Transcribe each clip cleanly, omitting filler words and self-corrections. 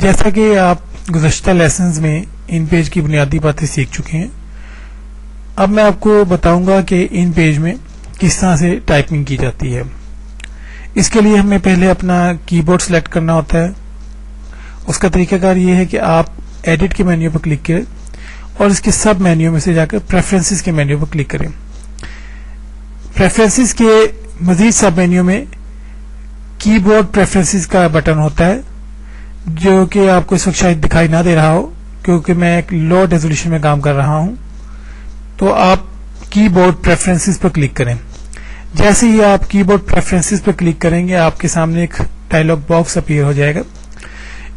جیسا کہ آپ گزشتہ لیسنز میں ان پیج کی بنیادی باتیں سیکھ چکے ہیں، اب میں آپ کو بتاؤں گا کہ ان پیج میں کس طرح سے ٹائپنگ کی جاتی ہے۔ اس کے لیے ہمیں پہلے اپنا کی بورڈ سلیکٹ کرنا ہوتا ہے۔ اس کا طریقہ کار یہ ہے کہ آپ ایڈٹ کے مینیو پر کلک کریں اور اس کے سب مینیو میں سے جا کر پریفرنسز کے مینیو پر کلک کریں۔ پریفرنسز کے مزید سب مینیو میں کی بورڈ پریفرنسز کا بٹن ہوتا ہے، جو کہ آپ کو اس وقت شاید دکھائی نہ دے رہا ہو کیونکہ میں ایک لو ریزولوشن میں کام کر رہا ہوں۔ تو آپ کی بورڈ پریفرنسز پر کلک کریں۔ جیسے ہی آپ کی بورڈ پریفرنسز پر کلک کریں گے آپ کے سامنے ایک ڈائلاگ باکس اپیئر ہو جائے گا۔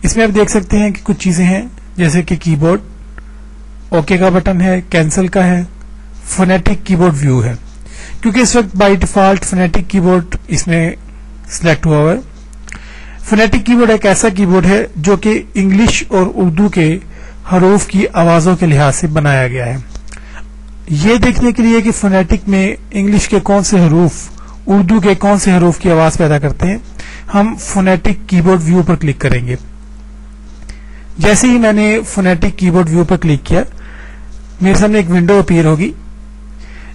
اس میں آپ دیکھ سکتے ہیں کہ کچھ چیزیں ہیں جیسے کہ کی بورڈ، اوکے کا بٹن ہے، کینسل کا ہے، فونیٹک کی بورڈ ویو ہے۔ کیونکہ اس وقت بائی ڈیفالٹ فونیٹک کی بورڈ اس میں سلیکٹ ہوا ہوا ہے۔ فونیٹک کی بورڈ ایک ایسا کی بورڈ ہے جو کہ انگلش اور اردو کے حروف کی آوازوں کے لحاظ سے بنایا گیا ہے۔ یہ دیکھنے کے لیے کہ فونیٹک میں انگلش کے کون سے حروف اردو کے کون سے حروف کی آواز پیدا کرتے ہیں، ہم فونیٹک کی بورڈ ویو پر کلک کریں گے۔ جیسے ہی میں نے فونیٹک کی بورڈ ویو پر کلک کیا، میرے سامنے ایک ونڈو اپیئر ہوگی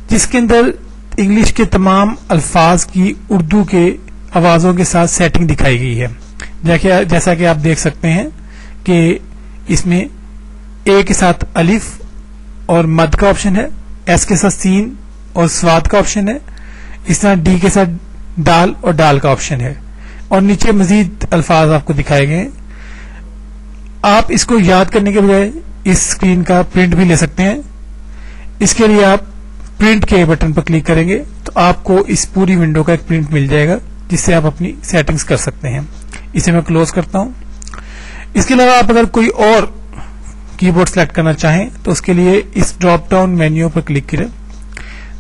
جس کے اندر انگلش کے تمام الفاظ کی اردو کے آوازوں کے ساتھ سیٹنگ دکھائی گئی ہے۔ جیسا کہ آپ دیکھ سکتے ہیں کہ اس میں اے کے ساتھ الف اور مد کا آپشن ہے، ایس کے ساتھ سین اور سواد کا آپشن ہے، اس طرح ڈی کے ساتھ ڈال اور ڈال کا آپشن ہے، اور نیچے مزید الفاظ آپ کو دکھائے گئے ہیں۔ آپ اس کو یاد کرنے کے بجائے اس اسکرین کا پرنٹ بھی لے سکتے ہیں۔ اس کے لیے آپ پرنٹ کے بٹن پر کلک کریں گے تو آپ کو اس پوری ونڈو کا ایک پرنٹ مل جائے گا جس سے آپ اپنی سیٹنگز کر سکتے ہیں۔ اسے میں کلوز کرتا ہوں۔ اس کے علاوہ آپ اگر کوئی اور کی بورڈ سلیکٹ کرنا چاہیں تو اس کے لیے اس ڈراپ ڈاؤن مینیو پر کلک کریں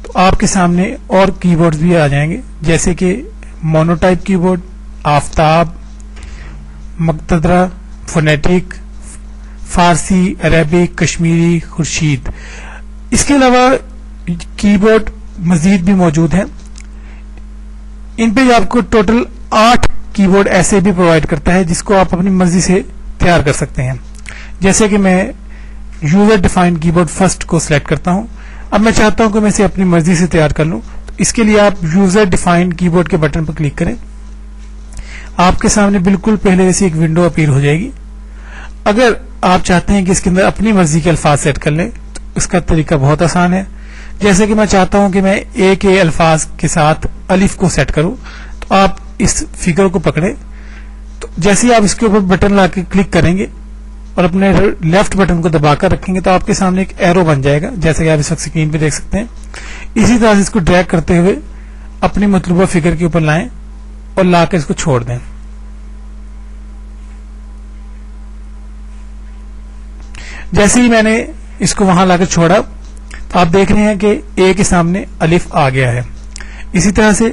تو آپ کے سامنے اور کی بورڈ بھی آ جائیں گے، جیسے کہ مونوٹائپ کی بورڈ، آفتاب، مقتدرہ، فونیٹک، فارسی، عربک، کشمیری، خورشید۔ اس کے علاوہ کی بورڈ مزید بھی موجود ہیں۔ ان پہ آپ کو ٹوٹل 8 کی بورڈ ایسے بھی پرووائڈ کرتا ہے جس کو آپ اپنی مرضی سے تیار کر سکتے ہیں۔ جیسے کہ میں یوزر ڈیفائنڈ کی بورڈ فرسٹ کو سلیکٹ کرتا ہوں۔ اب میں چاہتا ہوں کہ میں اسے اپنی مرضی سے تیار کر لوں، تو اس کے لیے آپ یوزر ڈیفائنڈ کی بورڈ کے بٹن پر کلک کریں۔ آپ کے سامنے بالکل پہلے جیسی ایک ونڈو اپیئر ہو جائے گی۔ اگر آپ چاہتے ہیں کہ اس کے اندر اپنی مرضی کے الفاظ سیٹ کر لیں تو اس کا طریقہ بہت آسان ہے۔ جیسے کہ میں چاہتا ہوں کہ میں اے کے الفاظ کے ساتھ الف کو سیٹ کروں، تو آپ اس فگر کو پکڑیں، تو جیسے ہی آپ اس کے اوپر بٹن لا کے کلک کریں گے اور اپنے لیفٹ بٹن کو دبا کر رکھیں گے تو آپ کے سامنے ایک ایرو بن جائے گا، جیسے کہ آپ اس وقت اسکرین پہ دیکھ سکتے ہیں۔ اسی طرح سے اس کو ڈریگ کرتے ہوئے اپنی مطلوبہ فگر کے اوپر لائیں اور لا کر اس کو چھوڑ دیں۔ جیسے ہی میں نے اس کو وہاں لا کر چھوڑا تو آپ دیکھ رہے ہیں کہ اے کے سامنے الف آ گیا ہے۔ اسی طرح سے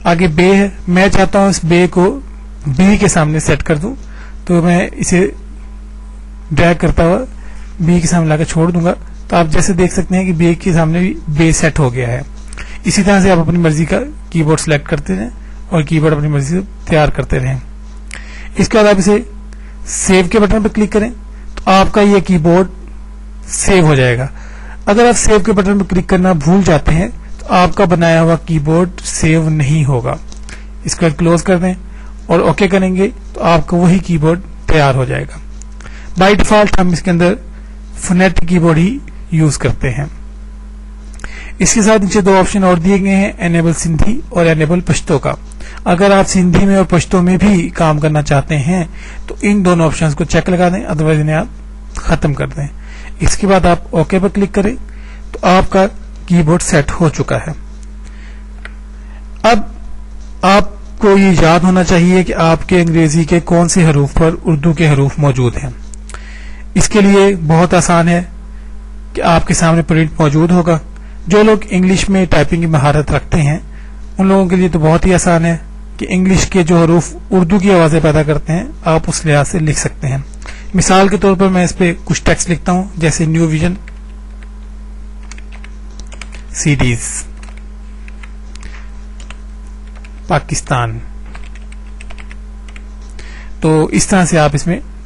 آگے بے ہے، میں چاہتا ہوں اس بے کو بی کے سامنے سیٹ کر دوں، تو میں اسے ڈریگ کرتا ہوا بی کے سامنے لا کر چھوڑ دوں گا، تو آپ جیسے دیکھ سکتے ہیں کہ بی کے سامنے بھی بے سیٹ ہو گیا ہے۔ اسی طرح سے آپ اپنی مرضی کا کی بورڈ سلیکٹ کرتے رہیں اور کی بورڈ اپنی مرضی سے تیار کرتے رہیں۔ اس کے بعد آپ اسے سیو کے بٹن پر کلک کریں تو آپ کا یہ کی بورڈ سیو ہو جائے گا۔ اگر آپ سیو کے بٹن پر کلک کرنا بھول جاتے ہیں تو آپ کا بنایا ہوا کی بورڈ سیو نہیں ہوگا۔ اس کو کلوز کر دیں اور اوکے کریں گے تو آپ کا وہی کی بورڈ تیار ہو جائے گا۔ بائی ڈیفالٹ ہم اس کے اندر فونیٹک کی بورڈ ہی یوز کرتے ہیں۔ اس کے ساتھ نیچے 2 آپشن اور دیے گئے ہیں، انیبل سندھی اور انیبل پشتو کا۔ اگر آپ سندھی میں اور پشتو میں بھی کام کرنا چاہتے ہیں تو ان دونوں آپشنز کو چیک لگا دیں، ادروائز انہیں آپ ختم کر دیں۔ اس کے بعد آپ اوکے پر کلک کریں تو آپ کا کی بورڈ سیٹ ہو چکا ہے۔ اب آپ کو یہ یاد ہونا چاہیے کہ آپ کے انگریزی کے کون سے حروف پر اردو کے حروف موجود ہیں۔ اس کے لیے بہت آسان ہے کہ آپ کے سامنے پرنٹ موجود ہوگا۔ جو لوگ انگلش میں ٹائپنگ کی مہارت رکھتے ہیں ان لوگوں کے لیے تو بہت ہی آسان ہے کہ انگلش کے جو حروف اردو کی آوازیں پیدا کرتے ہیں آپ اس لحاظ سے لکھ سکتے ہیں۔ مثال کے طور پر میں اس پہ کچھ ٹیکسٹ لکھتا ہوں، جیسے نیو ویژن سیڈیز پاکستان، تو اس طرح سے آپ اس میں